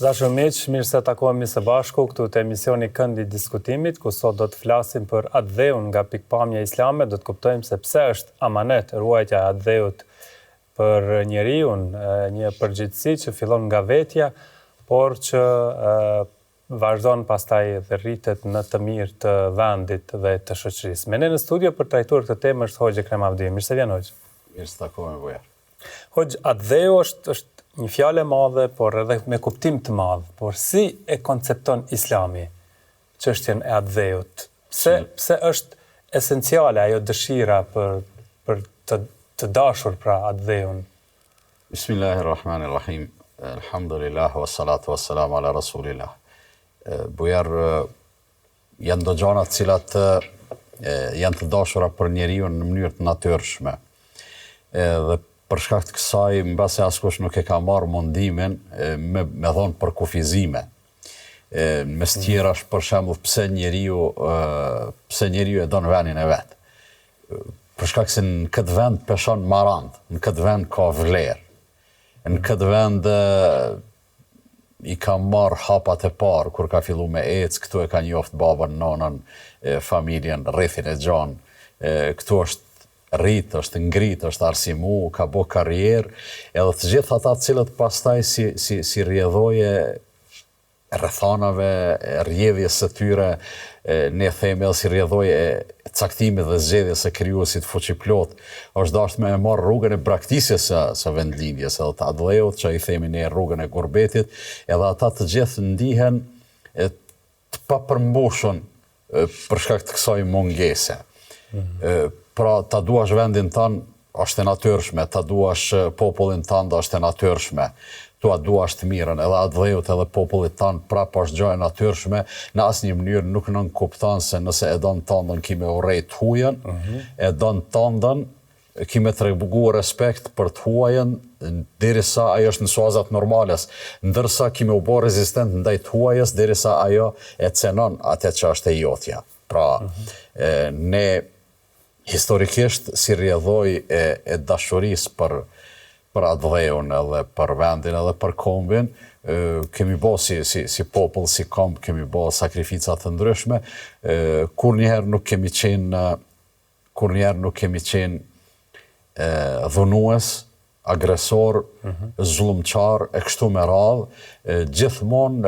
Dashur miq, mirë se takohemi së bashku këtu te emisioni Këndi i Diskutimit, ku sot do të flasim për atë-dheun nga pikpamja islame, do të kuptojmë se pse është amanet ruajtja e atë-dheut për njeriu, një përgjegjësi që fillon nga vetja, por që vazhdon pastaj dhe rritet në të mirë të vendit dhe të shoqërisë. Me ne në studio për trajtuar këtë temë është Hoxha Ekrem Avdi. Mirë se vjen Hoxha. Mirë se takohemi Bujar. Hoxha, atë-dheu është një fjalë e madhe, por edhe me kuptim të madh. Por si e koncepton Islami çështjen e atë-dheut? Pse është esenciale ajo dëshira për të dashur pra atë-dheun? Bismillahirrahmanirrahim. Alhamdulillah wassalatu wassalamu ala rasulillah. Bujar, janë do gjana të cilat janë të dashura për njeriu në mënyrë të natyrshme. Dhe për shkak të kësaj, mbase askush nuk e ka marrë mundimin me thonë për kufizime. Mes tjerash, për shembull, pse njeriu e don vendin e vet. Për shkak se në këtë vend peshon marand, në këtë vend ka vlerë. Në këtë vend i ka marrë hapat e parë kur ka fillu me ecë, këtu e ka njoft babën, nonën, familjen, rrethin e gjan. Këtu është rrit, është ngrit, është arsimu, ka bo karrierë, edhe të gjithë ata të cilët pastaj si rrjedhoje rrethanave, rrjedhjes së tyre, ne themi edhe si rrjedhoje caktimit dhe zgjedhjes së krijuesit fuqiplot, është dashur me marrë rrugën e braktisjes së vendlindjes, edhe të atë-dheut, që i themi ne rrugën e gurbetit, edhe ata të gjithë ndihen të papërmbushur për shkak të kësaj mungese. Pra, ta duash vendin tanë, është e natyrshme, ta duash popullin tanë, është e natyrshme, tua duash të mirën, edhe atë-dheut edhe popullit tanë, prapë është gjë e natyrshme, në asnjë mënyrë nuk nënkupton se nëse e don tëndën kime urrejt huajën, e don tëndën kime tregu respekt për të huajën, derisa ajo është në suazat normales, ndërsa kime u bë rezistent ndaj të huajës, derisa ajo e cenon atë që është e jotja. Pra, ne historikisht si rrjedhoj e dashurisë për atë-dheun edhe për vendin edhe për kombin, kemi bë si popull, si komb, kemi bë sakrifica të ndryshme, kur njëherë nuk kemi qenë dhunues, agresor, zullumçar, e kështu me radhë, gjithmonë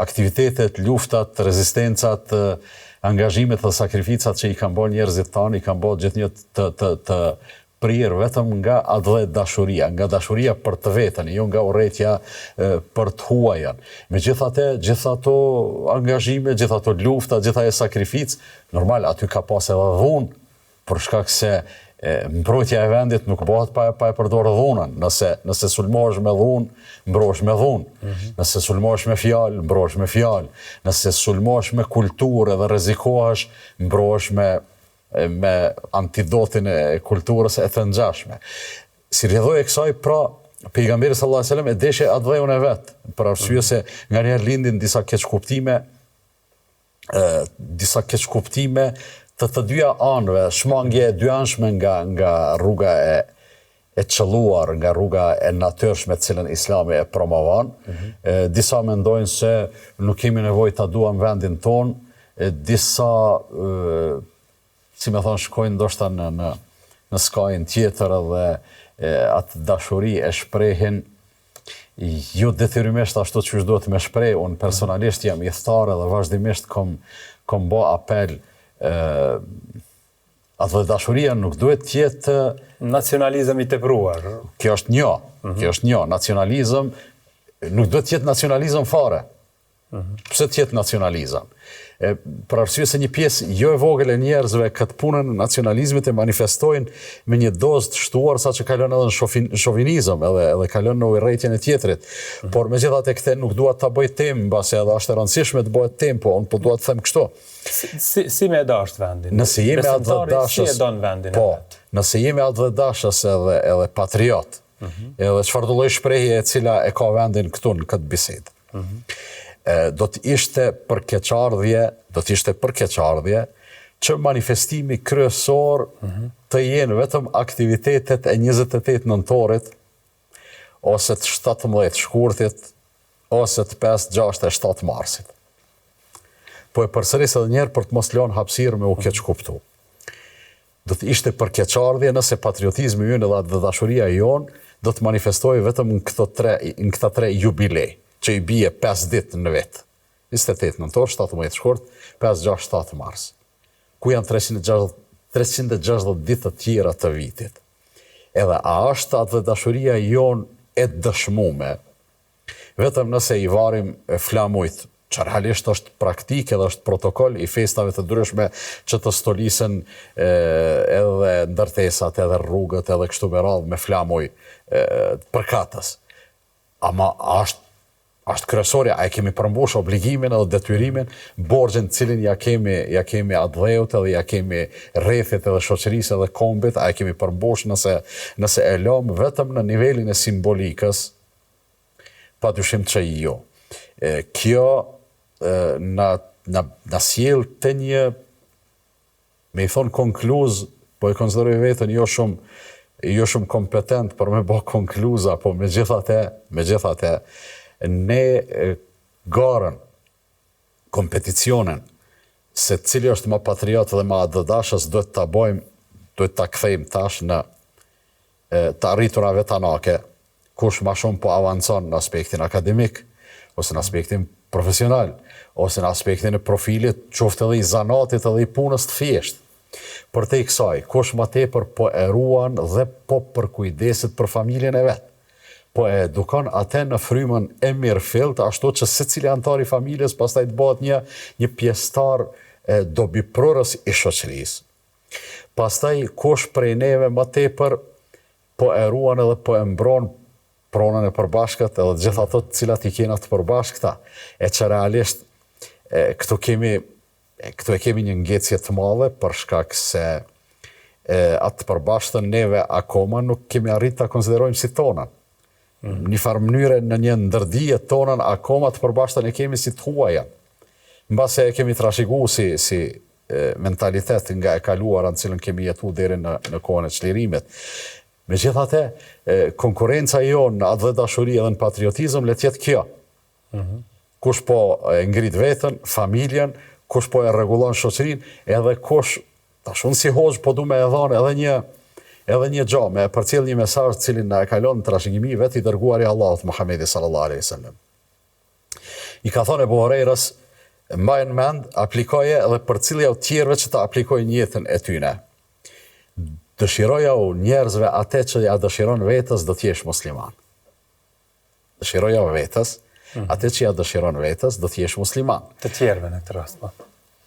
aktivitetet, luftat, rezistencat, angazhimet dhe sakrificat që i kanë bërë njerëzit tanë, i kanë bërë gjithnjë të prirë vetëm nga atë-dhe dashuria, nga dashuria për të vetën, jo nga urrejtja për të huajën. Megjithatë, gjithë ato angazhime, gjithë ato lufta, gjithë ajo sakrificë, normal aty ka pas edhe dhunë, për shkak se mbrojtja e vendit nuk bëhet pa e përdorë dhunën. Nëse sulmohesh me dhunë, mbrohesh me dhunë. Nëse sulmohesh me fjalë, mbrohesh me fjalë. Nëse sulmohesh me kulturë dhe rrezikohesh, mbrohesh me antidotin e kulturës e të ngjashme. Si rrjedhoi e kësaj, pra, pejgamberi sallallahu alajhi wasallam e deshe atë-dheun e vet, për arsye se nganjëherë lindin disa keqkuptime të dyja anëve, shmangje e dyanshme nga rruga e qëlluar, nga rruga e natyrshme të cilën Islami e promovon. Disa mendojnë se nuk kemi nevojë ta duam vendin ton, disa, si me thonë, shkojnë ndoshta në skajin tjetër edhe atë dashuri e shprehin jo detyrimisht ashtu që duhet me shpreh. Unë personalisht jam idhtar dhe vazhdimisht kom bë apel atë dashuria nuk duhet të jetë nacionalizëm i tepruar. Kjo është një, nacionalizëm nuk duhet të jetë nacionalizëm fare. Pse të jetë nacionalizëm? Për arsye se një pjesë jo e vogël e njerëzve këtë punën e nacionalizmit e manifestojnë me një dozë të shtuar, saqë kalon edhe në shovinizëm, edhe kalon në urrejtjen e tjetrit. Por megjithatë këtë nuk dua ta bëj temë, mbase edhe është e rëndësishme të bëhet temë, po unë po dua të them kështu. Si me dash vendin? Nëse jemi si e don vendin? Po, nëse jemi atë-dashës edhe patriot, edhe çfarë do lloj shprehje e cila e ka vendin këtu në këtë bisedë. Do të ishte përkeqardhje që manifestimi kryesor të jenë vetëm aktivitetet e 28 nëntorit ose të 17 shkurtit, ose të 5, 6 e 7 marsit. Po e përsëris edhe njerë për të mos lënë hapësirë me u keq kuptu. Do të ishte përkeqardhje nëse patriotizmi ynë dhe dashuria jonë do të manifestohej vetëm në këta tre jubilej, që i bie 5 ditë në vetë. 28 nëntor, 17 shkurt, 5, 6, 7 mars. Ku janë 360 ditë të tjera të vitit. Edhe a është atë dashuria jonë e dëshmume, vetëm nëse i varim flamujt, që realisht është praktike dhe është protokoll i festave të ndryshme që të stolisen edhe ndërtesat, edhe rrugët, edhe kështu me radhë me flamuj përkatës. Ama është kryesorja, a e kemi përmbush obligimin edhe detyrimin, borxhin cilin ja kemi atdheut edhe ja kemi rrethit edhe shoqërisë edhe kombit, a e kemi përmbush nëse e lëm vetëm në nivelin e simbolikës, pa dyshim që jo. Kjo na sjell të një, me i thonë konkluz, po e konsideroj vetën jo shumë kompetent për me bë konkluza, po megjithatë ne garën, kompeticionin, se cili është më patriot dhe më adëdashës, duhet ta bëjmë, duhet ta kthejmë tash në të arriturave tanake, kush më shumë po avancon në aspektin akademik, ose në aspektin profesional, ose në aspektin e profilit, qoftë edhe i zanatit edhe i punës të thjeshtë. Për te i kësaj, kush më tepër po e ruan dhe po përkujdeset për familjen e vetë. Po e edukon atë në frymën e mirëfillt, ashtu që secili antar i familjes pastaj të bëhet një pjesëtar dobiprorës i shoqërisë. Pastaj kush prej neve më tepër po e ruan edhe po e mbron pronën e përbashkët edhe gjithë ato të cilat i kena të përbashkëta, e që realisht këtu e kemi një ngecje të madhe për shkak se atë të përbashkëtën neve akoma nuk kemi arrit ta konsiderojmë si tonën. Një farë mënyre në një ndërdije tonën akoma të përbashkëtën e kemi si të huaja. Mbase e kemi trashëguar si mentalitet nga e kaluara në cilën kemi jetu deri në kohën e çlirimit. Megjithatë, konkurenca jonë në atë dhe dashuri edhe në patriotizëm le të jetë kjo. Kush po e ngrit veten, familjen, kush po e rregullon shoqërinë, edhe kush tash unë si hoxh po du me e dhënë edhe një gjë, me përcjell një mesazh cilin na e kalon në trashëgimi vetë i dërguari Allahut Muhamedi sallallahu alaihi wasallam. I ka thënë Ebu Hurajrës, mbajnë mend, aplikoje edhe përcjellja u tjerëve që ta aplikojnë jetën e tyne. Dëshiroja u njerëzve atë që ja dëshiron vetës do t'jesh musliman. Dëshiroja u vetës, atë që ja dëshiron vetës do t'jesh musliman. Të tjerëve në këtë rast, po.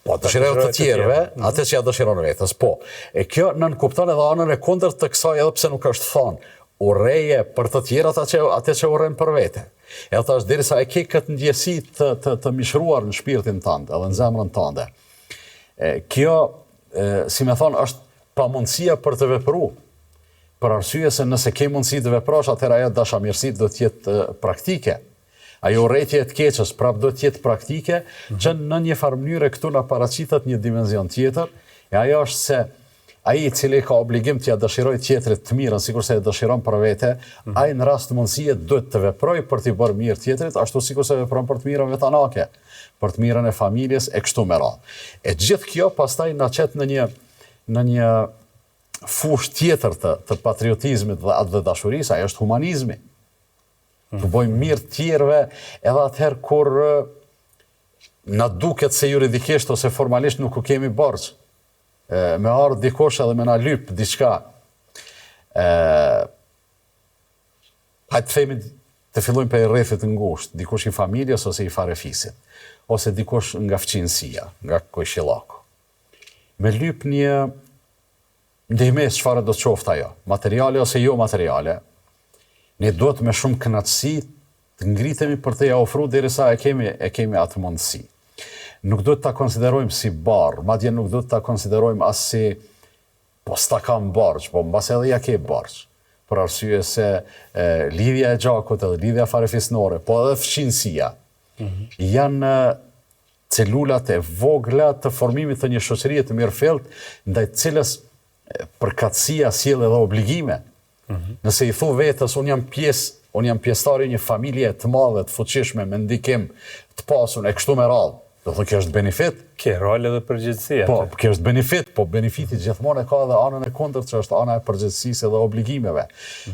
Po, dëshiroja të tjerëve, atë që ja dëshiron vetës, po. E kjo nënkupton edhe anën e kundërt të kësaj edhe pse nuk është thonë, urreje për të tjerat atë që urren për vete. Edhe tash derisa e ke këtë ndjesi të mishruar në shpirtin tënd, edhe në zemrën tënde. Kjo, si me thonë, është pa mundësia për të vepru. Për arsye se nëse ke mundësi të veprosh, atëherë ajo dashamirësi do të jetë praktike. Ajo urrejtje e të keqës prap do të jetë praktike, që në një farë mënyrë këtu na paraqitet një dimension tjetër, e ajo është se ai i cili ka obligim t'ia dëshirojë tjetrit të mirën, sikurse e dëshiron për vete, ai në rast mundësie duhet të veprojë për t'i bërë mirë tjetrit, ashtu sikurse vepron për të mirën vetanake, për të mirën e familjes e kështu me radhë. E gjithë kjo pastaj na çet në një fushë tjetër të patriotizmit dhe dashurisë, ajo është humanizmi. Të bojmë mirë tjerëve edhe atëherë kur na duket se juridikisht ose formalisht nuk u kemi borxh. Me ardhë dikosh edhe me na lyp diçka. Hajtë themi të fillojmë për rrethit ngushtë, dikush i familjes ose i farefisit, ose dikush nga fqinësia, nga kojshillaku. Me lyp një ndihmes çfarë do të qoftë ajo, materiale ose jo materiale, ne duhet me shumë kënaqësi të ngritemi për të ja ofruar derisa e kemi atë mundësi. Nuk duhet ta konsiderojmë si barr, madje nuk duhet ta konsiderojmë as si po s'ta kam borxh, po mbas edhe ja ke borxh. Për arsye se lidhja e gjakut edhe lidhja farefisnore, po edhe fqinësia, janë celulat e vogla të formimit të një shoqërie të mirëfillt, ndaj cilës përkatësia sjell edhe obligime. Nëse i thu vetës, unë jam pjesë unë jam pjesëtari një familje të madhe, të fuqishme, me ndikim të pasun, e kështu me radhë. Do thë kjo është benefit. Ke rol edhe përgjegjësi. Po, kjo është benefit, po benefiti gjithmonë e ka edhe anën e kundërt që është ana e përgjegjësisë dhe obligimeve.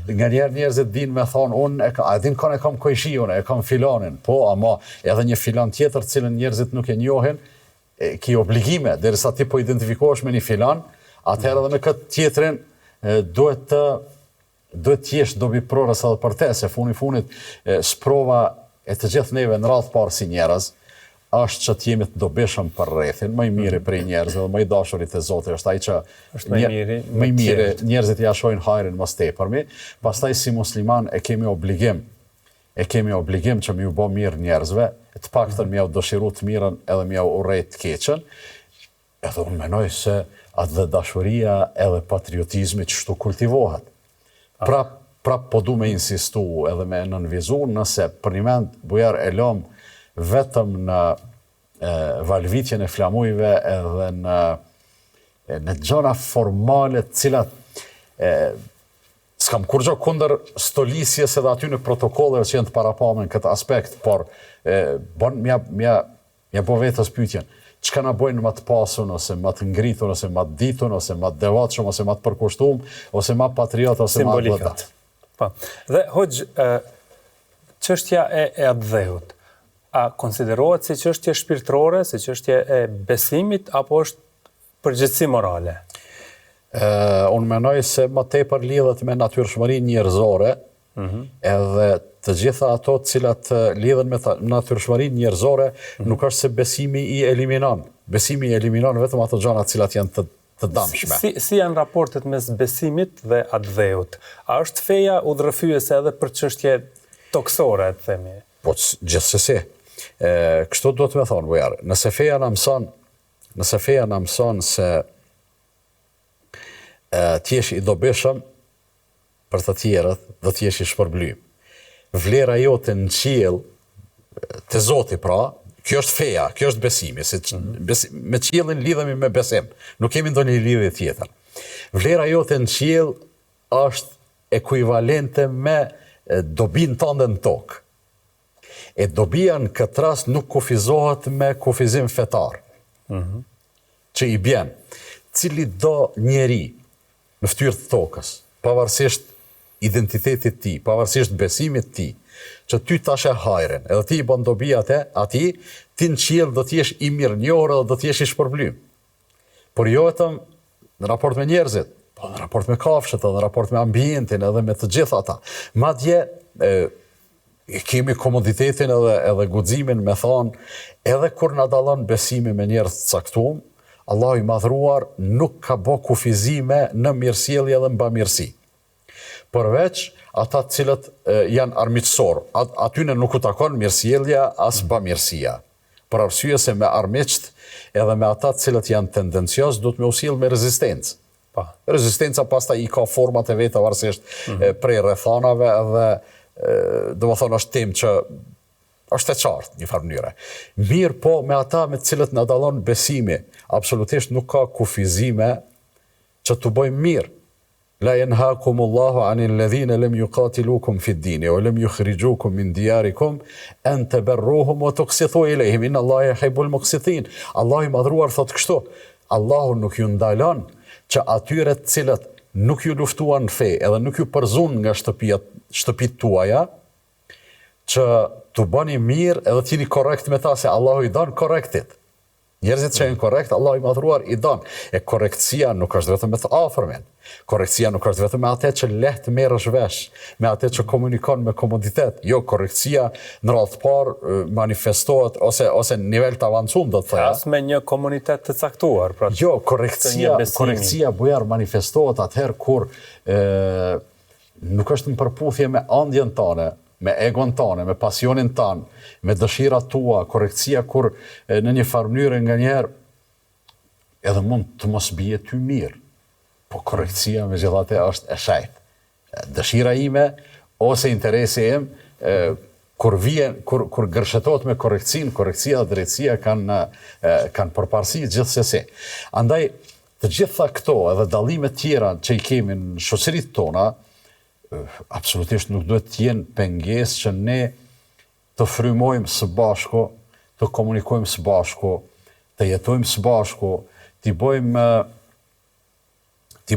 Nganjëherë njerëzit dinë me thonë, unë e kam kojshiun, e kam filanin, po, ama edhe një filan tjetër cilën njerëzit nuk e njohin, ki obligime, derisa ti po identifikohesh me një filan, atëherë edhe me këtë tjetrin duhet të jesh dobiprorës edhe për te, se funit sprova e të gjithë neve në radhë parë si njerëz, është që të jemi të dobishëm për rrethin, më i miri prej njerëzve, më i dashurit e Zotit, është ai që më i miri, njerëzit ja shohin hajrin mos tepërmi, pastaj si musliman e kemi obligim që mi u bë mirë njerëzve, të paktën mi u dëshiru të mirën edhe mi u urrejt të keqen, edhe unë menoj se atë dhe dashuria edhe patriotizmi që shtu kultivohet. Prap po du me insistu edhe me nënvizu, nëse për një mend bujar e lom vetëm në valvitjen e flamujve edhe në gjëra formale cilat s'kam kur gjo kundër stolisjes edhe aty në protokolleve që jenë të parapame në këtë aspekt, por mja bo vetës pyetjen, çka na bojnë më të pasun, ose më të ngritun, ose më të ditun, ose më të devotshëm, ose më të përkushtuar, ose më patriot, ose më simbolikat. Po. Dhe hoxh, çështja e adheut, a konsiderohet si çështje shpirtërore, si çështje e besimit, apo është përgjegjësi morale? Unë menoj se më tepër lidhet me natyrshmërinë njerëzore, edhe të gjitha ato cilat lidhen me natyrshmërinë njerëzore, nuk është se besimi i eliminon. Besimi i eliminon vetëm ato gjëra cilat janë të dëmshme. Si janë raportet mes besimit dhe adheut? A është feja udhërrëfyese edhe për çështje toksore, të themi? Po, gjithsesi. Kështu do të me thonë, bujar, nëse feja na mëson se t'jesh i dobishëm për të tjerët dhe t'jesh i shpërblym. Vlera jote në qiell, të Zoti pra, kjo është feja, kjo është besimi, me qiellin lidhemi me besim, nuk kemi ndonjë lidhje tjetër. Vlera jote në qiell është ekuivalente me dobin tënde në tokë. E dobia në këtë rast nuk kufizohet me kufizim fetar. Që i bjen, cili do njeri në fytyrë të tokës, pavarësisht identitetit ti, pavarësisht besimit ti, që ty tash e hajrin, edhe ti i bën dobi ati, ti në qiell do t'jesh i mirënjohur dhe do t'jesh i shpërblym. Por jo vetëm në raport me njerëzit, po në raport me kafshët, edhe në raport me ambientin, edhe me të gjitha ata. Madje kemi komoditetin edhe guximin me thonë, edhe kur na dallon besimi me njerëz të caktuar, Allahu i madhruar nuk ka bë kufizime në mirësjellje dhe mbamirësi. Përveç ata të cilët janë armiqësor, atyne nuk u takon mirësjellja as bamirësia. Për arsye se me armiqt edhe me ata të cilët janë tendencios, do të me usjell me rezistencë. Rezistenca pastaj i ka format e veta varësisht prej rrethanave edhe do më thonë është temë që është e qartë një farë mënyre. Mirë po me ata me cilët në dallon besimi, absolutisht nuk ka kufizime që të bëjmë mirë. La yanhaakumullahu anil ladhina lam yuqatilukum fid din wa lam yukhrijukum min diyarikum an tabarruhum wa tuqsitu ilayhim inna Allaha yuhibbul muqsitin. Allahu i madhruar thot kështu, Allahu nuk ju ndalon që atyre të cilët nuk ju luftuan fe edhe nuk ju përzun nga shtëpit tuaja, që të bëni mirë edhe t'jeni korrekt me ta, se Allahu i don korrektit. Njerëzit që janë korrekt, Allahu i madhruar i don. E korrektësia nuk është vetëm me të afërmin. Korrektësia nuk është vetëm me atë që lehtë merresh vesh, me atë që komunikon me komoditet. Jo, korrektësia në radhë të parë manifestohet ose në nivel të avancuar, do të thoya. As me një komunitet të caktuar, pra. Jo, korrektësia bujar manifestohet atëherë kur nuk është në përputhje me ëndjen tënde, me egon tënë, me pasionin tënë, me dëshirat tua, korrektësia kur në një farë mënyrë nganjëherë edhe mund të mos bie ty mirë. Po korrektësia megjithatë është e shejtë. Dëshira ime ose interesi im kur gërshetohet me korrektësia dhe drejtësia kanë përparësi gjithsesi. Andaj të gjitha këto edhe dallimet tjera që i kemi në shoqëritë tona, absolutisht nuk duhet të jenë pengesë që ne të frymojmë së bashku, të komunikojmë së bashku, të jetojmë së bashku, t'i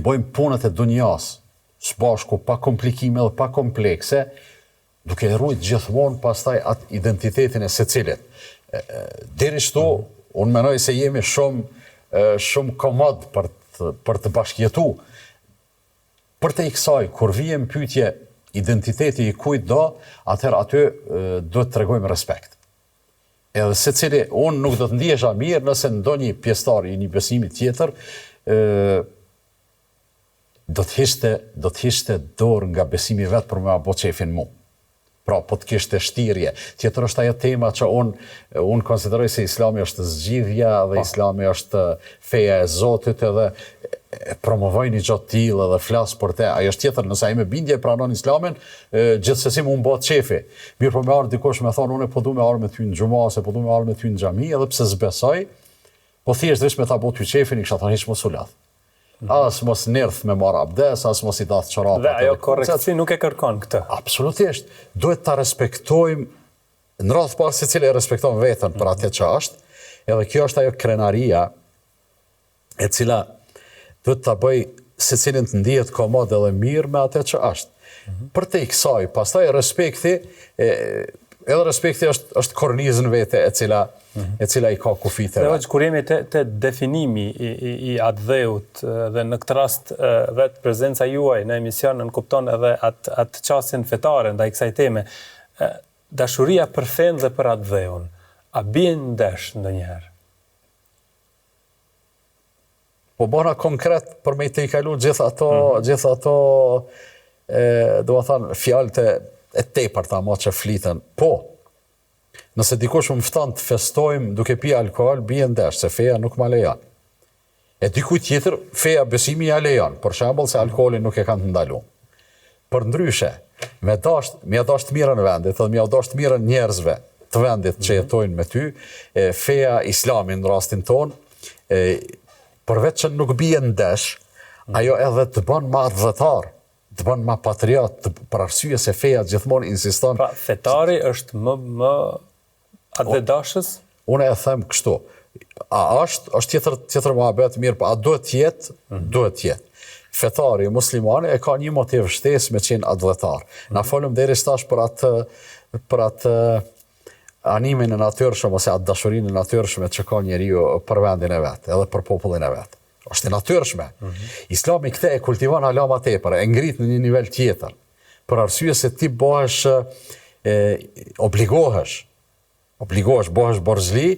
bëjmë punët e dunjas së bashku, pa komplikime dhe pa komplekse, duke rrujt gjithmonë pastaj atë identitetin e secilit. Deri këtu, unë menoj se jemi shumë komod për të bashkjetu. Për të i kësaj, kur vijem pyetje identiteti i kujt do, atëherë aty duhet të tregojmë respekt. Edhe secili, unë nuk do të ndiesha mirë nëse ndonjë pjesëtar i një besimi tjetër do të hiqte dorë nga besimi vet për me bë çefin mu. Pra, po të kishte shtirje. Tjetër është ajo tema që unë konsideroj se Islami është zgjidhja dhe Islami është feja e Zotit edhe promovoj një gjatë tillë edhe flas për te. Ajo është tjetër, nëse ai me bindje pranon Islamin, gjithsesi mund bëhet çefi. Mirë po me ardh dikush me thonë unë po du me ardh me ty në xhumë, se po du me ardh me ty në xhami, edhe pse s'besoj, po thjesht veç me ta bëu ty çefin, i kisha thonë hiç mos u ladh. As mos nërth me marr abdes, as mos i dath çorapat. Dhe ajo korrektësi nuk e kërkon këtë. Absolutisht. Duhet ta respektojmë, në radhë parë secili e respekton veten për atë që është, edhe kjo është ajo krenaria e cila duhet ta bëj secilin të ndihet komod edhe mirë me atë që është. Për te i kësaj, pastaj respekti, edhe respekti është kornizën vete e cila i ka kufite. Dhe kur jemi te definimi i atdheut dhe në këtë rast vetë prezenca juaj në emision nënkupton edhe atë qasjen fetare ndaj kësaj teme, dashuria për fen dhe për atdheun, a bien ndesh ndonjëherë? Po bëna konkret për me i të i kalu gjithë ato do të thënë fjalët e tepërta ama që fliten. Po, nëse dikush më fton të festojmë duke pi alkohol, bie ndesh, se feja nuk ma lejon. E dikuj tjetër, feja besimi ja lejon, për shembull se alkoholin nuk e kanë të ndalu. Për ndryshe, me dasht mirën vendit, dhe me dasht mirën njerëzve të vendit që jetojnë me ty, feja Islamin në rastin ton, përveç që nuk bie ndesh, ajo edhe të bën ma adhëtar, të bën ma patriot, për arsye se feja gjithmonë insiston. Pra, fetari është më atdhedashës? Unë e them kështu. A është tjetër muhabet mirë, a duhet jetë? Duhet jetë. Fetari muslimani e ka një motiv shtesë me qenë atdhetar. Na folëm deri stash për atë animin e natyrshëm ose atë dashurinë e natyrshme që ka njeriu për vendin e vet, edhe për popullin e vet. Është e natyrshme. Islami këtë e kultivon hala më tepër, e ngrit në një nivel tjetër. Për arsye se ti obligohesh, bëhesh borzli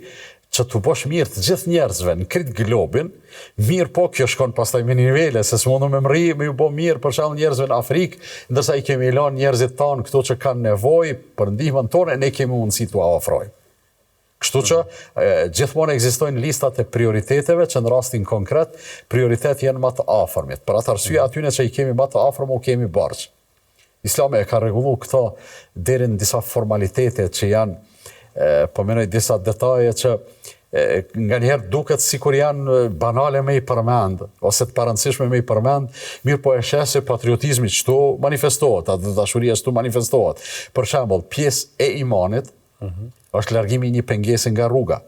që të bësh mirë të gjithë njerëzve në krejt globin, mirë po kjo shkon pastaj me nivele, se s'mundu me mri, me ju bo mirë për shembull njerëzve në Afrikë, ndërsa i kemi lanë njerëzit tanë këto që kanë nevojë për ndihmën tonë, ne kemi mundësi t'u ofrojmë. Kështu që gjithmonë ekzistojnë listat e prioriteteve që në rastin konkret prioritet janë më të afërmit. Për atë arsye atyne që i kemi më të afërm u kemi barq. Islami e ka rregullu këto deri në disa formalitete që janë, po menoj disa detaje që nga njëherë duket sikur janë banale me i përmend, ose të parëndësishme me i përmend, mirë po e sheh se patriotizmi çtu manifestohet, atë dashuria çtu manifestohet. Për shembull, pjesë e imanit është largimi një pengese nga rruga.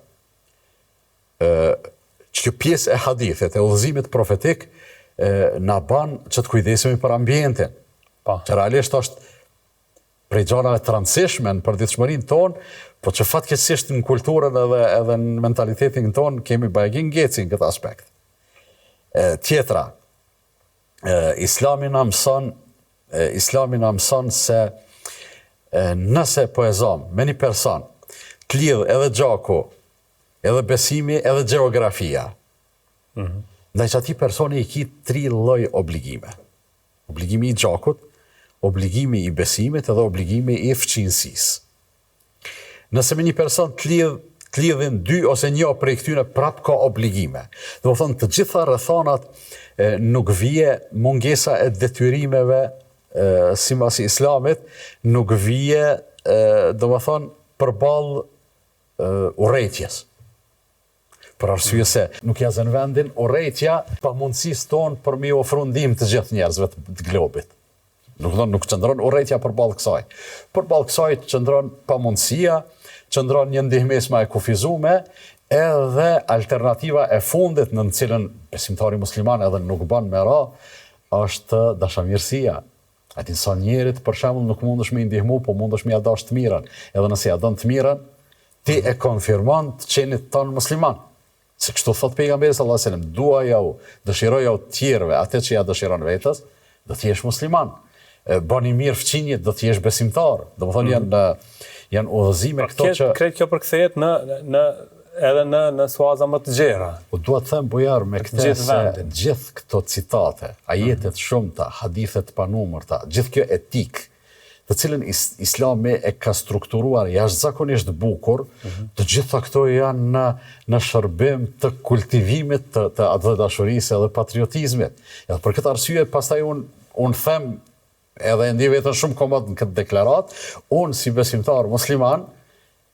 Që pjesë e hadithet, e udhëzimit profetik, na ban që të kujdesemi për ambientin. Që realisht është prej gjanave të rëndësishme në përditshmërinë tonë, po që fatkeqësisht në kulturën edhe në mentalitetin tonë kemi bajgin ngecin këtë aspekt. Tjetra, Islami na mëson se nëse po e zom me një person të lidh edhe gjaku, edhe besimi, edhe gjeografia, ndaj që ati personi i ki 3 lloj obligime. Obligimi i gjakut, obligimi i besimit edhe obligimi i fqinësisë. Nëse me një person të lidhin 2 ose 1 prej këtyne prap ka obligime. Do të thonë të gjitha rrethanat nuk vije mungesa e detyrimeve sipas Islamit, nuk vije do të thonë përballë urrejtjes. Për arsye se nuk ja zën vendin urrejtja pa mundësisë tonë për me ofru ndihmë të gjithë njerëzve të globit. Nuk qëndron urrejtja përballë kësaj. Përballë kësaj qëndron pamundësia, qëndron një ndihmesma e kufizume, edhe alternativa e fundit në cilën besimtari musliman edhe nuk bën me ra, është dashamirësia. A din sa njerit për shembull nuk mundesh me i ndihmu, po mundesh me ia dash të mirën. Edhe nëse ja don të mirën, ti e konfirmon të qenit tonë musliman. Se kështu thot pejgamberi sallallahu alajhi wasallam, duajau, dëshirojau të tjerëve atë që ja dëshiron vetës, do të jesh musliman. Bani mirë fëqinjit, do të jesh besimtar. Do të thonë janë udhëzime këto që kreet kjo përkthehet edhe në suaza më të gjera. Po dua të them bujar me këtë se gjithë këto citate, ajetet shumëta, hadithet panumërta, gjithë kjo etik, të cilën Islami e ka strukturuar jashtëzakonisht bukur, të gjitha këto janë në shërbim të kultivimit të atë dashurisë edhe patriotizmit. Edhe për këtë arsye pastaj unë them edhe e ndi vetën shumë komod në këtë deklarat, unë si besimtar musliman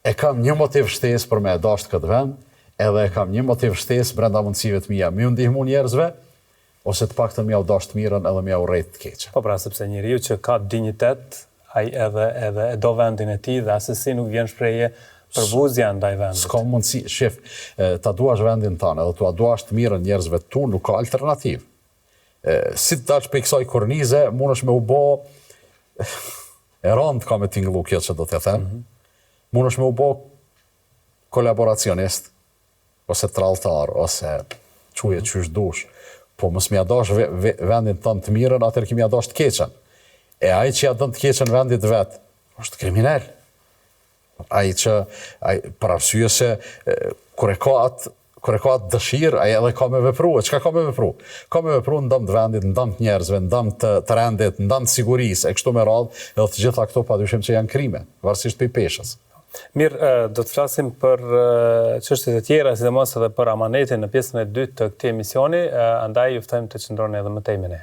e kam një motiv shtesë për me e dashtë këtë vend, edhe e kam një motiv shtesë brenda mundësive të mia, me u ndihmu njerëzve, ose të paktën me u dashtë mirën edhe me u urrejt të keqen. Po pra, sepse njeriu që ka dinjitet, ai edhe e do vendin e tij dhe asesi nuk vjen shprehje për buzja ndaj vendit. S'ka mundësi, shef, ta duash vendin tënd, edhe ta duash të mirën njerëzve tu, nuk ka alternativë. Si të dash për kësaj kornize, mundesh me u bë e rënd ka me tingëllu kjo që do të them. Mundesh me u bë kolaboracionist, ose tralltar, ose çuje çysh dush. Po mos më ja dash vendin tënd të mirën, atëherë kimi ja dash të keqen. E ai që ja don të keqen vendit vet, është kriminal. Ai për arsye se kur e ka atë dëshirë, ai edhe ka me vepru. Çka ka me vepru? Ka me vepru në dëm të vendit, në dëm të njerëzve, në dëm të rendit, në dëm të sigurisë, e kështu me radhë, edhe të gjitha këto padyshim që janë krime, varësisht për peshës. Mirë, do të flasim për çështjet e tjera, sidomos edhe për amanetin në pjesën e dytë të këtij emisioni, andaj ju ftojmë të qëndroni edhe më tej me ne.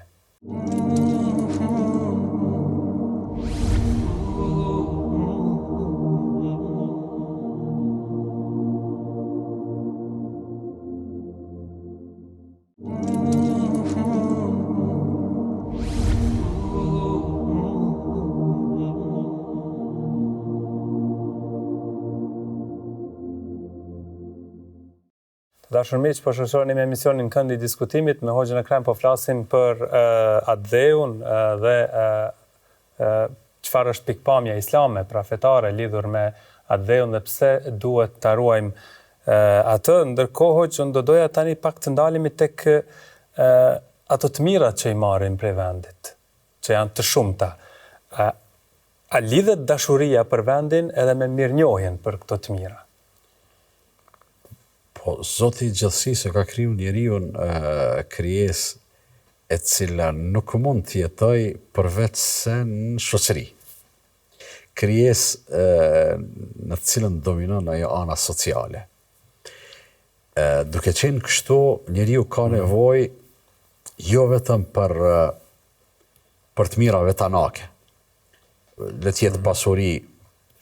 Dashur miq, po shoqëroni me emisionin Këndi i Diskutimit, me Hoxhën Ekrem po flasim për atë-dheun dhe çfarë është pikpamja islame, pra fetare lidhur me atë-dheun dhe pse duhet ta ruajmë atë. Ndërkohë Hoxhë, do doja tani pak të ndalemi tek ato të mirat që i marrin prej vendit, që janë të shumta. A lidhet dashuria për vendin edhe me mirënjohjen për këto të mira? Po, Zoti i gjithësisë ka kriju njeriu krijesë e cila nuk mund të jetoj përveç se në shoqëri. Krijesë në të cilën dominon ajo ana sociale. Duke qenë kështu, njeriu ka nevojë jo vetëm për të mirave tanake. Le të jetë pasuri,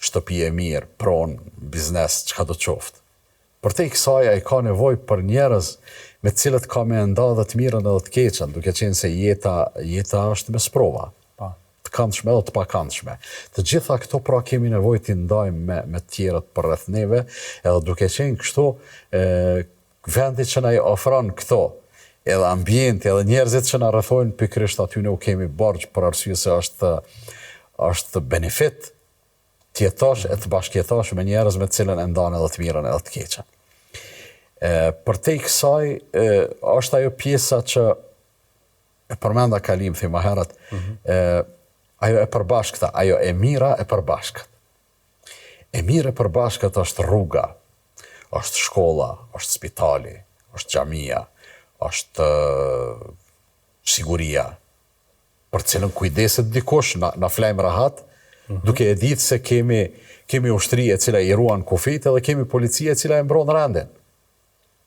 shtëpi e mirë, pronë, biznes, çka do të qoftë. Për te i kësaj, ai ka nevojë për njerëz me cilët ka me nda dhe të mirën edhe të keqen, duke qenë se jeta është me sprova. Të këndshme dhe të pakëndshme. Të gjitha këto pra kemi nevojë t'i ndajmë me të tjerët për rreth neve, edhe duke qenë kështu, vendi që na i ofron këto, edhe ambienti, edhe njerëzit që na rrethojnë, pikërisht aty ne u kemi borxh për arsye se është benefit të jetosh e të bashkëjetosh me njerëz me të cilën e ndan edhe të mirën edhe të keqen. Për te i kësaj, është ajo pjesa që e përmenda Kalim, thima herët, ajo e përbashkëta, ajo e mira e përbashkët. E mirë e përbashkët është rruga, është shkolla, është spitali, është xhamia, është siguria, për cilën kujdeset dikush na flajmë rahat, duke e ditë se kemi ushtri e cila i ruan kufit edhe kemi policia e cila e mbron rendin.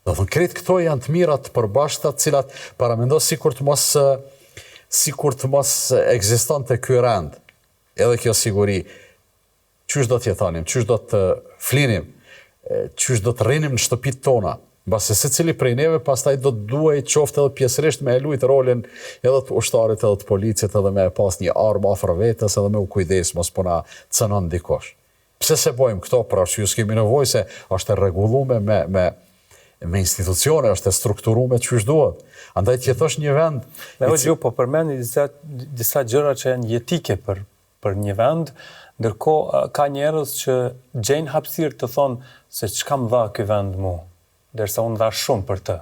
Do të thonë, krejt këto janë të mirat të përbashkëta, cilat paramendo sikur të mos ekzistonte ky rend, edhe kjo siguri, qysh do të jetonim, qysh do të flinim, qysh do të rrinim në shtëpitë tona, Mbase secili prej neve pastaj do të duhej qoftë edhe pjesërisht me e lujt rolin edhe të ushtarit edhe të policit edhe me pas një armë afër vetes edhe me u kujdes mos po na cënon dikush. Pse se bojmë këto? Pra që ju s'kemi nevojë se është e rregulluar me institucione, është e strukturuar ç'është duhet. Andaj të jetosh një vend. Dhe ju po përmendni disa gjëra që janë jetike për një vend, ndërkohë ka njerëz që gjejnë hapësirë të thonë se ç'ka më dha ky vend mu, derisa unë dha shumë për të.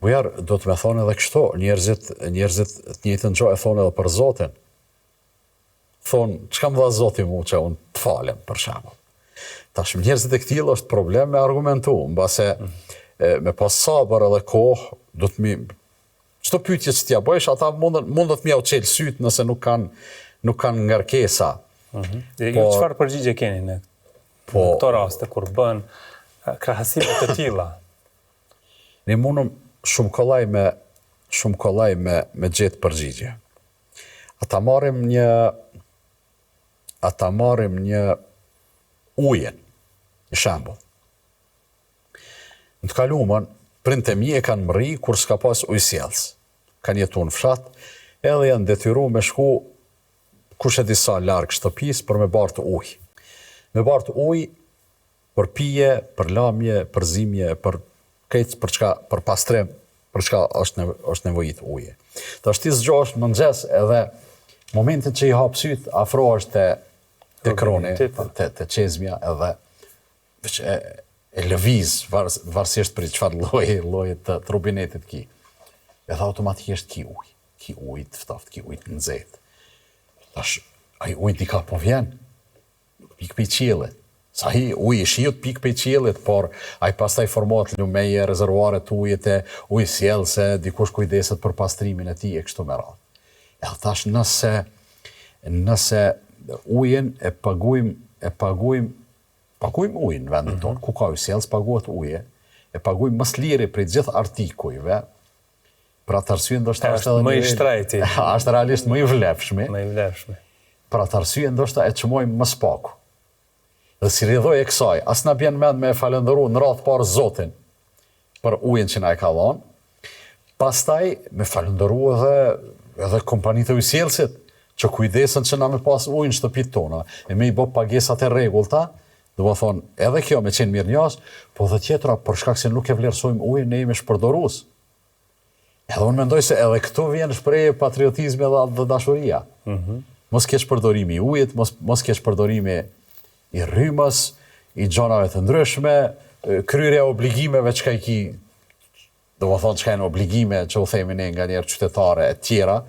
Bujar, do të me thonë edhe kështu, njerëzit të njëjtën gjë e thonë edhe për Zotin. Thonë, ç'ka më dha Zoti mu që unë të falem, për shembull. Tash njerëzit e këtillë është problem me argumentu, mbase me pas sabër edhe kohë, do të mi çdo pyetje që t'ja bësh, ata mundet m'ja u çel syt nëse nuk kanë ngarkesa. Ju çfarë përgjigje keni në këto raste kur bën krahasime të tilla? Ne mundëm shumë kollaj me gjetë përgjigje. Ata marrim një ujen, një shembull. Në të kaluamën, prindtë e mi e kanë mri kur s'ka pas ujësjellës. Kanë jetuar në fshat, edhe janë detyruar me shku kush e di sa larg shtëpisë për me bartë ujë. Me bartë ujë për pije, për lamje, për zimje, për këtë për pastrim, për çka është nevojit ujë. Tash ti zgjohesh në mëngjes edhe momentin që i hap syt afrohesh te kroni, te çezmja edhe e lëviz varësisht për çfarë lloji të rubinetit ki. Edhe automatikisht ki ujë të ftoftë, ki ujë të nxehtë. Tash ai ujë ka po vjen, pik pe qiellit. Sa hi ujë i shiut pik pe qiellit, por ai pastaj formohet lumeje, rezervuare të ujit e ujësjellse, dikush kujdeset për pastrimin e tij e kështu me radhë. Edhe tash nëse ujin e paguajmë ujin në vendin tonë, ku ka ujësjellës paguhet uje, e paguajmë mas liri prej gjithë artikujve, për atë arsye ndoshta është edhe më i shtrejti. Është realisht më i vlefshmi. Për atë arsye ndoshta e çmojmë më spaku. Dhe si rrjedhoj e kësaj, as na bjen mend me falendëru në radhë parë Zotin për ujin që na e ka dhënë. Pastaj me falendëru edhe kompanitë e ujësjellësit që kujdesen që na me pas ujin në shtëpitë tona, e me i bë pagesat e rregullta. Do të thonë, edhe kjo me qenë mirënjohës, po dhe tjetra për shkak se nuk e vlerësojmë ujin, ne jemi shpërdorues. Edhe unë mendoj se edhe këtu vjen shprehje patriotizmi dhe dashuria. Mos kesh përdorimi i ujit, mos kesh përdorimi i rrymës, i gjanave të ndryshme, kryerja obligimeve çka i ki, do të thonë çka janë obligime që u themi ne nga njerë qytetare e tjera,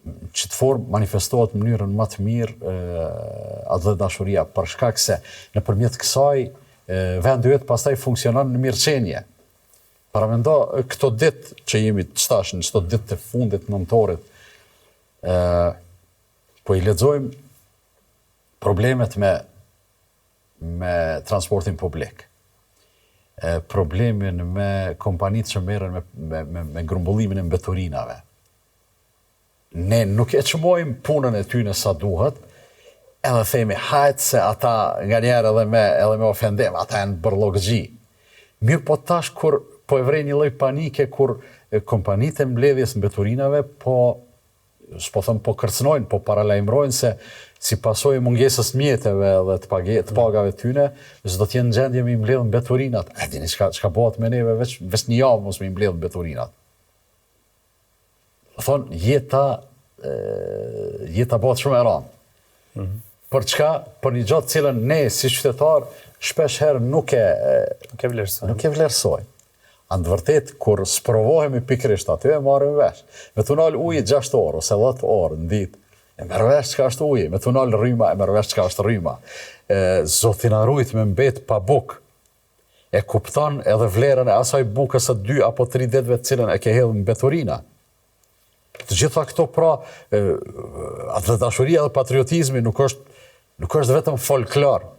që të formë manifestohet në mënyrën më të mirë atë dhe dashuria, për shkak se nëpërmjet kësaj vendi yt pastaj funksionon në mirëqenie. Paramendo këto ditë që jemi të shtashën, çdo ditë të fundit nëntorit, po i lexojmë problemet me transportin publik. Problemin me kompanitë që merren me grumbullimin e mbeturinave. Ne nuk e çmojmë punën e tyre sa duhet, edhe themi hajt se ata nganjëherë edhe me ofendim, ata janë bërllogëgji. Mirë po tash kur po e vrej një lloj panike kur kompanitë e mbledhjes mbeturinave s'po them po kërcënojnë, po paralajmërojnë se si pasojë mungesës mjeteve dhe të pagave tyne, s'do të jenë në gjendje me i mbledh mbeturinat. E dini çka bëhet me neve veç një javë mos me i mbledh mbeturinat. Thonë, jeta bëhet shumë e rëndë. Për çka? Për një gjatë cilën ne, si qytetar, shpesh herë nuk e vlerësojmë. Andë vërtet, kur sprovohemi pikrisht aty, e marrim vesh. Me të nalë ujë 6 orë, ose 10 orë në ditë, e merr vesh çka është uji. Me të nalë rryma, e merr vesh çka është rryma. Zoti na rujt me mbet pa bukë. E kupton edhe vlerën e asaj bukës së 2 apo 3 ditëve të cilën e ke hedhur në mbeturina. Të gjitha këto pra, atë dashuria dhe patriotizmi nuk është vetëm folklor.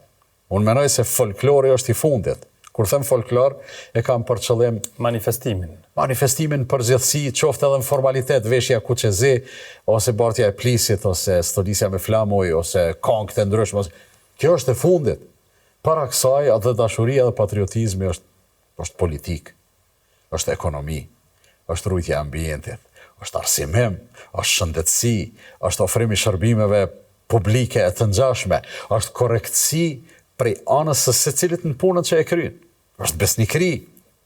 Unë menoj se folklori është i fundit. Kur them folklor, e kam për qëllim manifestimin përgjithësi, qoftë edhe në formalitet, veshja kuqezi, ose bartja e plisit, ose stolisja me flamuj, ose këngë të ndryshme. Kjo është e fundit. Para kësaj, atë dashuria dhe patriotizmi është politik, është ekonomi, është rujtja e ambientit, është arsimim, është shëndetësi, është ofrimi shërbimeve publike e të ngjashme, është korrektësi prej anës së secilit në punën që e kryen. Është besnikëri,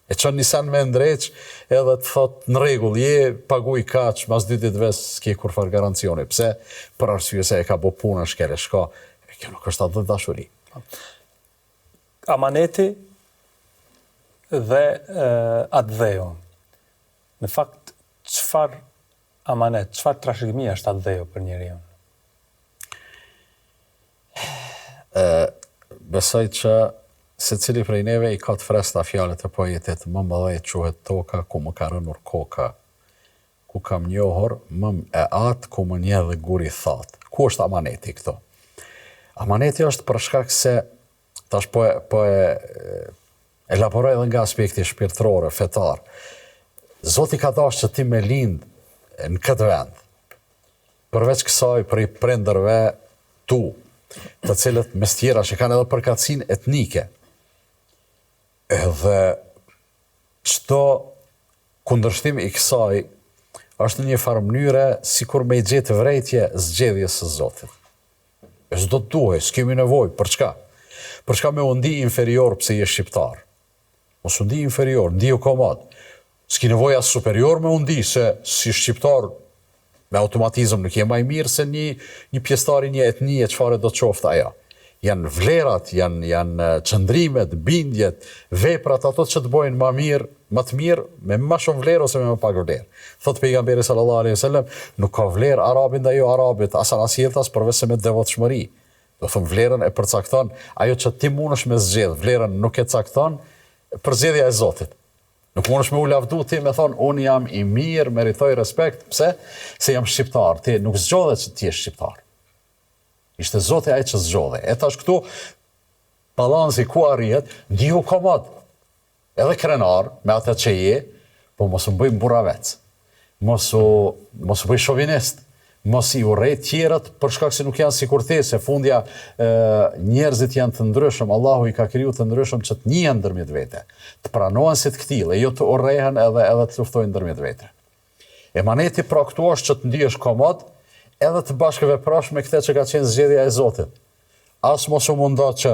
e çon nisan me ndreq edhe të thot në rregull, je paguaj kaq, mas 2 ditëve s'ke kurfar garancione. Pse? Për arsye se e ka bë punën shkele shka. Kjo nuk është atë dashuri. Amaneti dhe atdheu. Në fakt, çfarë amanet, çfarë trashëgimi është atdheu për njeriu? Besoj që secili prej neve i ka të fresta fjalët e poetit, më mëdhej quhet toka ku më ka rënur koka, ku kam njohur më e atë ku më nje dhe guri that. Ku është amaneti këto? Amaneti është për shkak se tash po e elaboroj edhe nga aspekti shpirtëror, fetar. Zoti ka dashur që ti me lind në këtë vend. Përveç kësaj për i prindërve tu, të cilët mes tjera që kanë edhe përkatësinë etnike. Edhe çdo kundërshtim i kësaj është në një farë mënyre sikur me i gjetë vrejtje zgjedhjes së Zotit. E s'do të duhej, s'kemi nevojë, për çka? Për çka me u ndi inferior pse je shqiptar? Mos u ndi inferior, ndiu komod. S'ki nevojë as superior me u ndi, se si shqiptar me automatizëm nuk je më i mirë se një pjesëtar i një etnie çfarë do të qoftë ajo. Janë vlerat, janë qëndrimet, bindjet, veprat ato që të bojnë më të mirë, me më shumë vlerë ose me më pak vlerë. Thot pejgamberi sallallahu alaihi wasallam, nuk ka vlerë Arabin ndaj Arabit, as jetës përveç se me devotshmëri. Do thon vlerën e përcakton ajo që ti mundesh me zgjedh, vlerën nuk e cakton përzgjedhja e Zotit. Nuk mundesh me u lavdu ti me thon unë jam i mirë, meritoj respekt, pse? Se jam shqiptar. Ti nuk zgjohet që ti je shqiptar. Ishte Zoti ai që zgjodhe. E tash këtu balansi ku arrihet, ndihu komod. Edhe krenar me atë që je, po mos u bëj burravec. Mos u bëj shovinist. Mos i urrej tjerët për shkak se nuk janë sikur ti, se fundja njerëzit janë të ndryshëm, Allahu i ka kriju të ndryshëm që të njihen ndërmjet vete, të pranohen si të këtillë, jo të urrehen edhe të luftojnë ndërmjet vete. Emaneti pra këtu është që të ndihesh komod, edhe të bashkëveprosh me këtë që ka qenë zgjedhja e Zotit. As mos u mundo që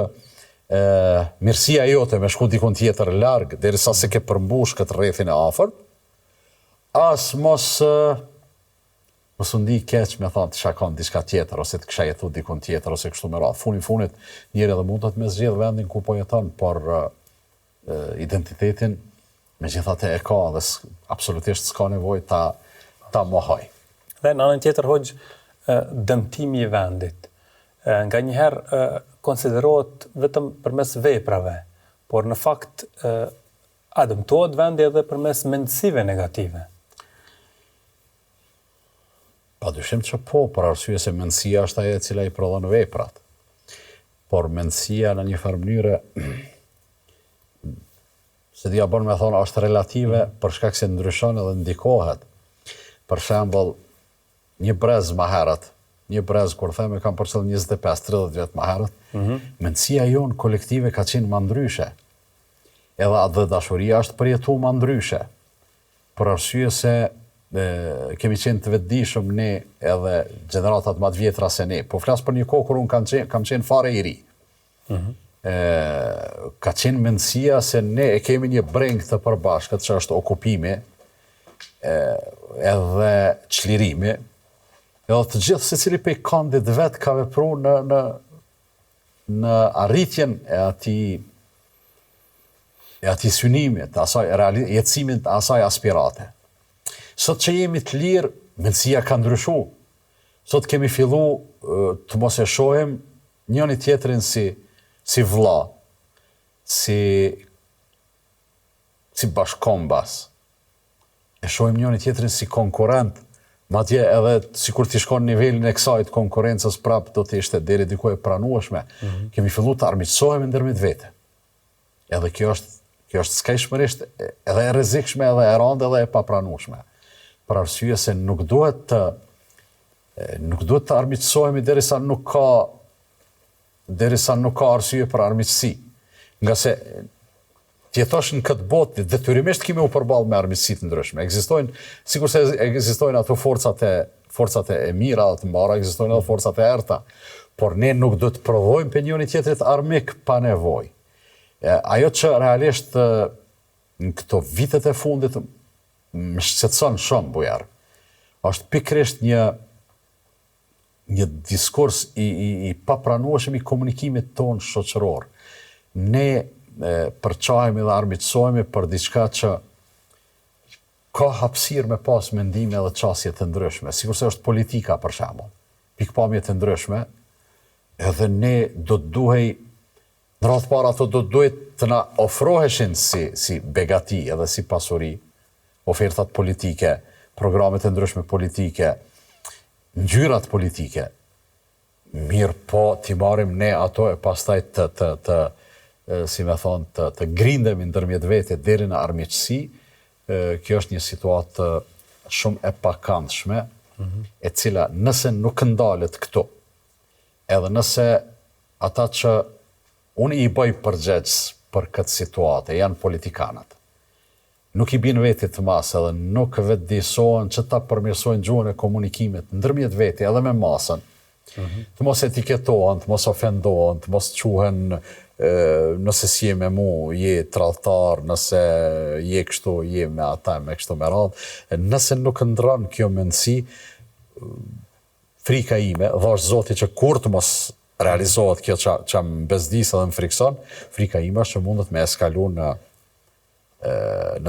mirësia jote me shku dikun tjetër larg, derisa se ke përmbush këtë rrethin e afërt, as mos u ndi keq me thonë të shakon diçka tjetër, ose të kisha jetu dikun tjetër, ose kështu me radhë. Funit, njëri edhe mund të me zgjedh vendin ku po jeton, por identitetin megjithatë e ka dhe absolutisht s'ka nevojë ta mohoj. Dhe në anën tjetër hoxh, dëmtimi i vendit. Nga njëherë konsiderohet vetëm përmes veprave, por në fakt a dëmtohet vendi edhe përmes mendësive negative. Padyshim që po, për arsye se mendësia është ajo e cila i prodhon veprat. Por mendësia në një farë mënyrë se dia bën me thonë është relative për shkak se ndryshon edhe ndikohet. Për shembull, një brez më herët, kur them e kam përcjell 25-30 vjet më herët, mendësia jonë kolektive ka qenë më ndryshe. Edhe atë dashuria është përjetuar më ndryshe. Për arsye se kemi qenë të vetëdijshëm ne edhe gjeneratat më të vjetra se ne. Po flas për një kohë kur unë kam qenë fare i ri. Ka qenë mendësia se ne e kemi një breng të përbashkët që është okupimi, edhe çlirimi, edhe të gjithë secili prej kandit vet ka vepruar në arritjen e atij synimit, të asaj jetësimit të asaj aspirate. Sot që jemi të lirë, mendësia ka ndryshu. Sot kemi fillu të mos e shohim njëri tjetrin si vlla, si bashkombas. E shohim njëri tjetrin si konkurrent, madje edhe sikur ti shkon në nivelin e kësaj të konkurrencës prap do të ishte deri diku e pranueshme. Kemi filluar të armiqësohemi ndërmjet vete. Edhe kjo është skajshmërisht edhe e rrezikshme, edhe e rëndë, edhe e papranueshme. Për arsye se nuk duhet të armiqësohemi derisa nuk ka arsye për armiqësi. Nga se Ti jetosh në këtë botë, detyrimisht kemi u përballë me armiqësi të ndryshme. Ekzistojnë, sikurse ekzistojnë ato forcat e mira dhe të mbara, ekzistojnë edhe forcat e errta. Por ne nuk do të prodhojmë për njëri tjetrit armik pa nevojë. Ajo që realisht në këto vitet e fundit më shqetëson shumë bujar, është pikërisht një diskurs i papranueshëm i komunikimit ton shoqëror. Ne përçahemi dhe armiqësohemi për diçka që ka hapësirë me pas mendime dhe çësje të ndryshme, sikurse është politika për shembull, pikpamje të ndryshme, edhe ne do të duhej, në radhë parë ato do të duhet të na ofroheshin si begati edhe si pasuri, ofertat politike, programet e ndryshme politike, ngjyrat politike. Mirë po t'i marrim ne ato e pastaj si me thonë, të grindemi ndërmjet vete deri në armiqësi. Kjo është një situatë shumë e pakëndshme, e cila nëse nuk ndalet këtu, edhe nëse ata që unë i bëj përgjegjës për këtë situatë janë politikanët, nuk i bin vetit të masë edhe nuk vetëdijsohen që ta përmirësojnë gjuhën e komunikimit ndërmjet vete edhe me masën, të mos etiketohen, të mos ofendohen, të mos quhen nëse si je me mu, je tradhtar, nëse je kështu, je me ata, me kështu me radhë. Nëse nuk ndron kjo mendësi, frika ime, dhe është Zoti që kur të mos realizohet kjo që më bezdis edhe më frikson, frika ime është që mundet me eskalu në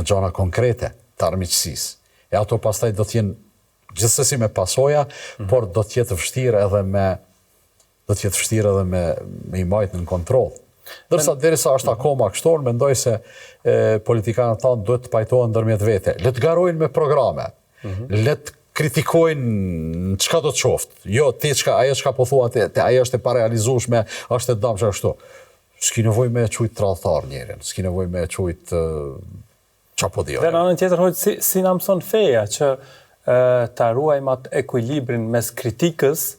gjona konkrete të armiqësisë. E ato pastaj do t'jenë gjithsesi me pasoja, por do t'jetë vështirë edhe me i majtë në kontroll. Dërsa derisa është akoma kështu, mendoj se politikanët tanë duhet të pajtohen ndërmjet vete. Le të garojnë me programe, le të kritikojnë çka do të qoftë. Jo, ajo çka po thua, ajo është e parealizueshme, është e dëmshme kështu. S'ki nevojë me çujt tradhtar njerin, s'ki nevojë me çujt çapo dio. Dhe në anën tjetër hoqë si na mëson feja që ta ruajmë atë ekuilibrin mes kritikës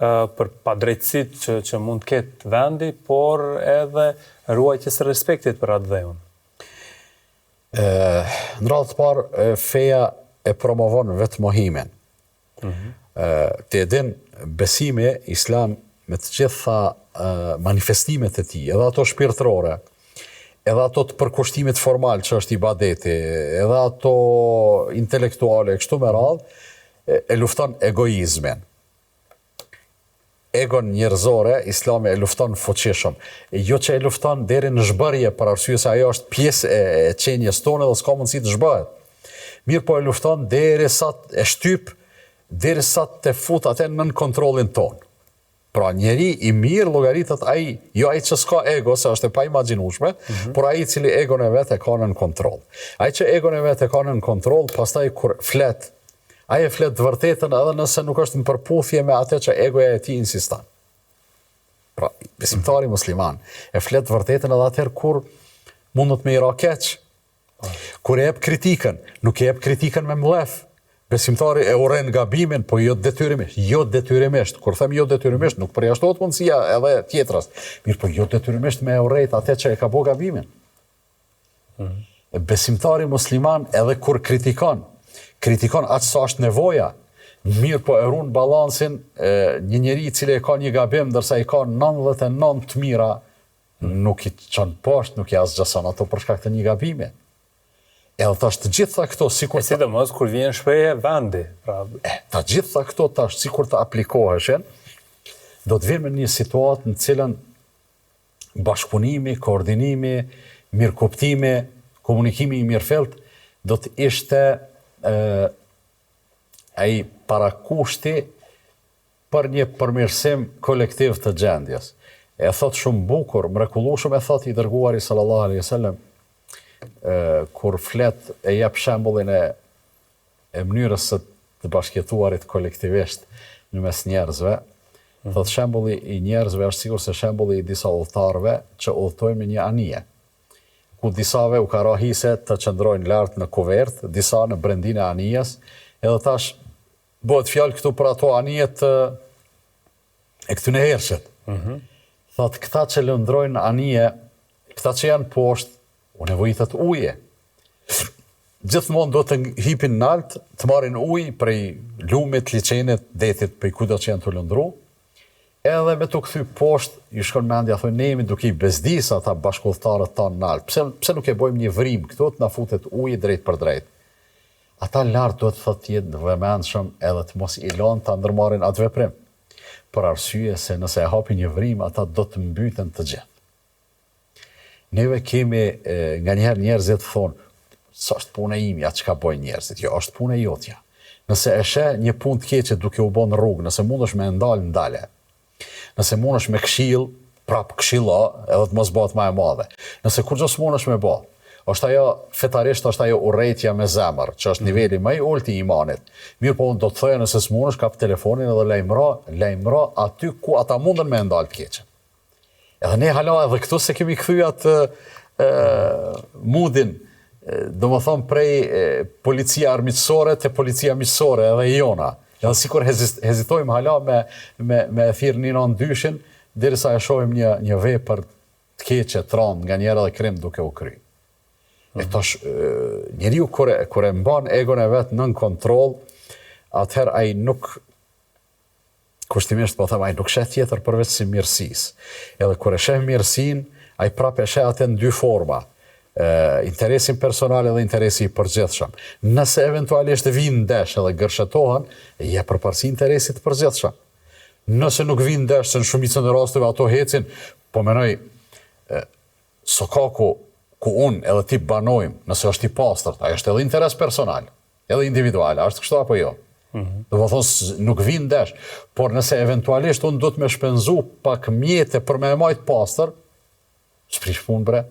për padrejtësitë që mund të ketë vendi, por edhe ruajtjes së respektit për atë dheun. Në radhë të parë, feja e promovon vetë mohimin. Të edhin besimi islam me të gjitha manifestimet e tij, edhe ato shpirtërore, edhe ato të përkushtimit formal që është ibadeti, edhe ato intelektuale, kështu me radhë, e lufton egoizmin. Egon njerëzore, Islami e lufton fuqishëm. Jo që e lufton deri në zhbërje, për arsye se ajo është pjesë e qenjes tonë dhe s'ka mundësi të zhbëhet. Mirë po e lufton derisa e shtyp, derisa të fut atë nën kontrollin tonë. Pra njeri i mirë llogaritet ai, jo ai që s'ka ego, se është e paimagjinueshme, por ai i cili egon e vet e ka nën kontroll. Ai që egon e vet e ka nën kontroll, pastaj kur flet, ai e flet të vërtetën edhe nëse nuk është në përputhje me atë që egoja e tij insiston. Pra, besimtari musliman e flet të vërtetën edhe atëherë kur mundet me i ra keq. Kur e jep kritikën, nuk e jep kritikën me mlef. Besimtari e urren gabimin, po jo detyrimisht. Jo detyrimisht. Kur them jo detyrimisht, nuk përjashtohet mundësia edhe tjetrës. Mirë, po jo detyrimisht me urrejt atë që e ka bë gabimin. Besimtari musliman edhe kur kritikon atë sa është nevoja, mirë po e ruan balansin një njeri i cili e ka një gabim, ndërsa i ka 99 të mira, nuk i çon poshtë, nuk i asgjëson ato për shkak të një gabimi. Edhe tash të gjitha këto sikur sidomos kur vjen shprehje vendi, pra të gjitha këto tash sikur të aplikoheshin, do të vinë në një situatë në cilën bashkëpunimi, koordinimi, mirëkuptimi, komunikimi i mirëfillt do të ishte ai parakushti për një përmirësim kolektiv të gjendjes. E thot shumë bukur, mrekullueshëm e thot i dërguari sallallahu alaihi wasallam, kur flet e jep shembullin e mënyrës së të bashkëjetuarit kolektivisht në mes njerëzve. Thot shembulli i njerëzve është sikur se shembulli i disa udhëtarëve që udhtojnë me një anije, ku disave u ka ra hise të qëndrojnë lart në kuvert, disa në brendin e anijes, edhe tash bëhet fjalë këtu për ato anijet e këtyne hershët. Thot këta që lëndrojnë anije, këta që janë poshtë, u nevojitet uje. Gjithmonë do të hipin nalt, të marrin ujë prej lumit, liçenit, detit, prej kudo që janë të lëndru, edhe me të kthy poshtë, ju shkon mendja, thonë, ne jemi duke i bezdis ata bashkëkohëtarët tanë nalt. Pse nuk e bëjmë një vrim këtu të na futet uji drejt për drejt? Ata lart duhet të thotë jetë vëmendshëm edhe të mos i lënë ta ndërmarrin atë veprim. Për arsye se nëse e hapin një vrim, ata do të mbyten të gjithë. Neve kemi nganjëherë njerëzit thonë, sa është puna ime, atë çka bojnë njerëzit, jo, është puna jotja. Nëse e sheh një punë të keqe duke u bën në rrugë, nëse mundesh me ndale. Nëse mundesh me këshill, prap këshilla, edhe të mos bëhet më e madhe. Nëse kur gjos mundesh me bë, është ajo fetarisht, është ajo urrejtja me zemër, që është niveli më i ulët i imanit. Mirë po unë do të thoja nëse s'mundesh, kap telefonin edhe lajmëro aty ku ata munden me ndal të keqen. Edhe ne hala edhe këtu se kemi kthy atë mudin, do më thonë prej policia armiqësore të policia miqësore edhe jona. Edhe sikur hezitojmë hala me thirr një anë dyshin, derisa e shohim një vepër të keqe, tron, nganjëherë edhe krim duke u kry. E tash njeriu kur e mban egon e vet nën kontroll, atëherë ai nuk kushtimisht po them ai nuk sheh tjetër përveç si mirësisë. Edhe kur e sheh mirësinë, ai prapë e sheh atë në dy forma. Interesin personal edhe interesi i përgjithshëm. Nëse eventualisht vinë ndesh edhe gërshetohen, je përparësi interesit të përgjithshëm. Nëse nuk vinë ndesh, se në shumicën e rasteve ato hecin, po menoj sokaku ku unë edhe ti banojmë, nëse është i pastërt, ai është edhe interes personal, edhe individual, është kështu apo jo? Do të thonë nuk vinë ndesh, por nëse eventualisht unë do të me shpenzu pak mjete për me majt pastër, s'prish punë bre.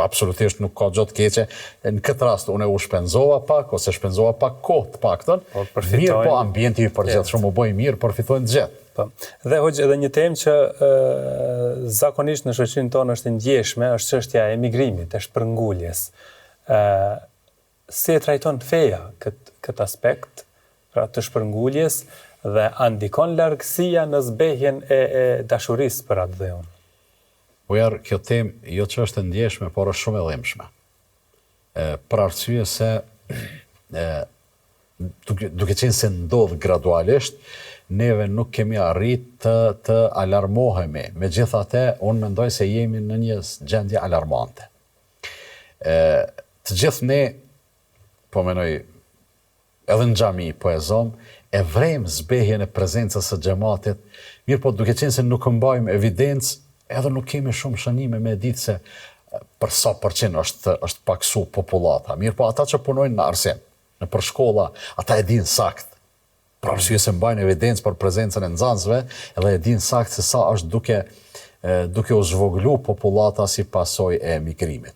Absolutisht nuk ka gjatë keqe. Në këtë rast, unë u shpenzova pak, ose shpenzova pak kohë të paktën, mirë po ambienti i përgjithshëm u boj mirë, përfitojnë të gjithë. Dhe hoqë edhe një temë që zakonisht në shoqërinë tonë është ndjeshme, është çështja e emigrimit, e shpërnguljes. Si e trajton feja këtë aspekt, pra të shpërnguljes, dhe a ndikon largësia në zbehjen e dashurisë për atë dheun? Ujar, kjo temë jo që është ndjeshme, por është shumë e dhimbshme. Për arsye se duke qenë se ndodh gradualisht, neve nuk kemi arrit të alarmohemi. Megjithatë, unë mendoj se jemi në një gjendje alarmante. Të gjithë ne, po menoj, edhe në xhami po e zom, e vrem zbehjen e prezencës së xhamatit, mirë po duke qenë se nuk mbajmë evidencë, edhe nuk kemi shumë shënime me ditë se për sa përqind është paksu popullata. Mirë po ata që punojnë në arsim, në përshkolla, ata e dinë sakt. Për arsye se mbajnë evidencë për prezencën e nxënësve, edhe e dinë sakt se sa është duke u zvoglu popullata si pasojë e emigrimit.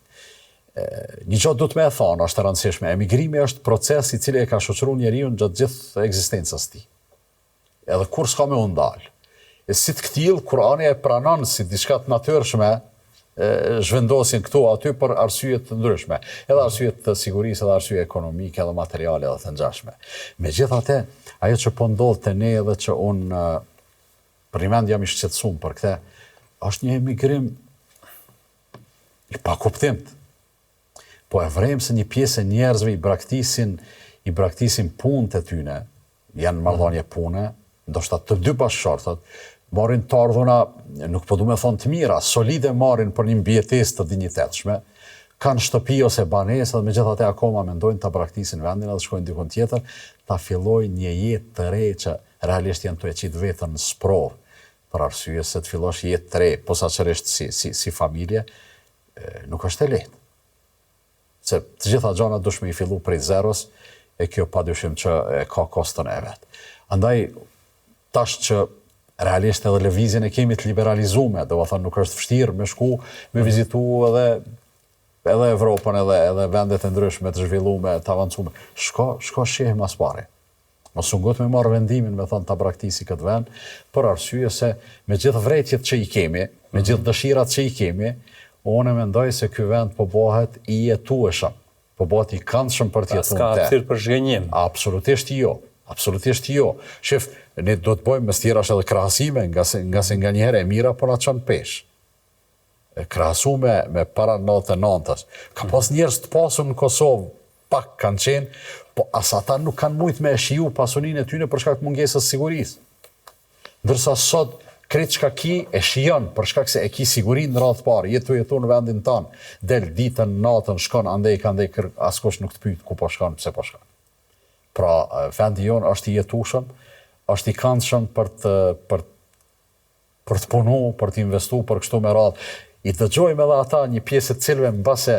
Një gjë duhet me e thonë, është e rëndësishme. Emigrimi është proces i cili e ka shoqëruar njeriu gjatë gjithë ekzistencës së tij. Edhe kur s'ka me u ndalë. Si të këtill, Kurani e pranon si diçka të natyrshme, zhvendosin këtu aty për arsye të ndryshme, edhe arsye të sigurisë, edhe arsye ekonomike, edhe materiale, edhe të ngjashme. Megjithatë, ajo që po ndodh te ne edhe që unë për një mend jam i shqetësuar për këtë, është një emigrim i pakuptimt. Po e vrem se një pjesë e njerëzve i braktisin punët e tyne, janë marrëdhënie pune, ndoshta të dy bashkëshortët, marrin të ardhuna, nuk po du me thonë të mira, solide marrin për një mbjetesë të dinjitetshme, kanë shtëpi ose banesë, dhe megjithatë akoma mendojnë ta braktisin vendin edhe shkojnë dikun tjetër, ta fillojnë një jetë të re që realisht janë të e qitë vetën në sprovë, për arsye se të fillosh jetë të re, posaçërisht si familje, nuk është e lehtë. Se të gjitha gjana dush me i fillu prej zeros, e kjo padyshim që ka kostën e vet. Andaj, tash që realisht edhe lëvizjen e kemi të liberalizuar, do të thonë nuk është vështirë me shku, me vizitu edhe Evropën, edhe vendet e ndryshme të zhvilluara, të avancuara. Shko sheh mas pari. Mos u ngot me marr vendimin me thonë ta braktisi këtë vend, për arsye se me gjithë vretjet që i kemi, me gjithë dëshirat që i kemi, unë mendoj se ky vend po bëhet i jetueshëm, po bëhet i këndshëm për të jetuar. Ska hapësirë për zhgënjim. Absolutisht jo. Absolutisht jo. Shef, ne do të bëjmë mes tjerash edhe krahasime, nga se nganjëherë e mira po na çon pesh. krahasu me para 99-s. Ka pas njerëz të pasur në Kosovë, pak kanë qenë, po as ata nuk kanë mujt me shiju pasurinë e tyre për shkak të mungesës sigurisë. Ndërsa sot kretë çka ki e shijon për shkak se e ki sigurinë në radhë parë, jetu në vendin tanë, del ditën, natën, shkon andej, askush nuk të pyet ku po shkon, pse po shkon. Pra, vendi jonë është i jetueshëm, është i këndshëm për të punu, për të investu, për kështu me radhë. I dëgjojmë edhe ata një pjesë të cilëve mbase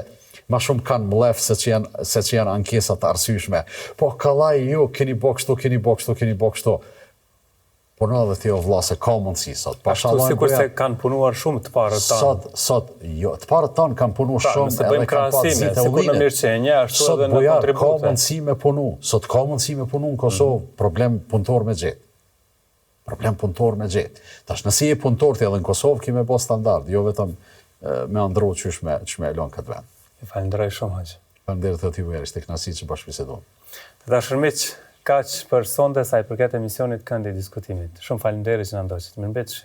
ma shumë kanë mlef se që janë ankesat arsyeshme. Po kallaj ju, keni bo kështu. Po në dhe tjo vlla se ka mundësi sot. Ashtu sikur se kanë punuar shumë të parët tanë. Sot, jo, të parët tanë kanë punu shumë. Nëse bëjmë krahasime, sikur në mirëqenje, ashtu edhe në kontribute. Ka mundësi me punu. Sot ka mundësi me punu në Kosovë, problem punëtor me gjetë. Tash nësi e punëtor të edhe në Kosovë, kime bo standard, jo vetëm me andru qysh me elon këtë vend. Falenderoj shumë, Haq. Falenderoj të t'ju ishte kënaqësi që bashkëbisedon. Të dashur miq, kaq për sonte sa i përket emisionit Këndi i Diskutimit. Shumë faleminderit që na ndoqët. Mirëmbëjtje.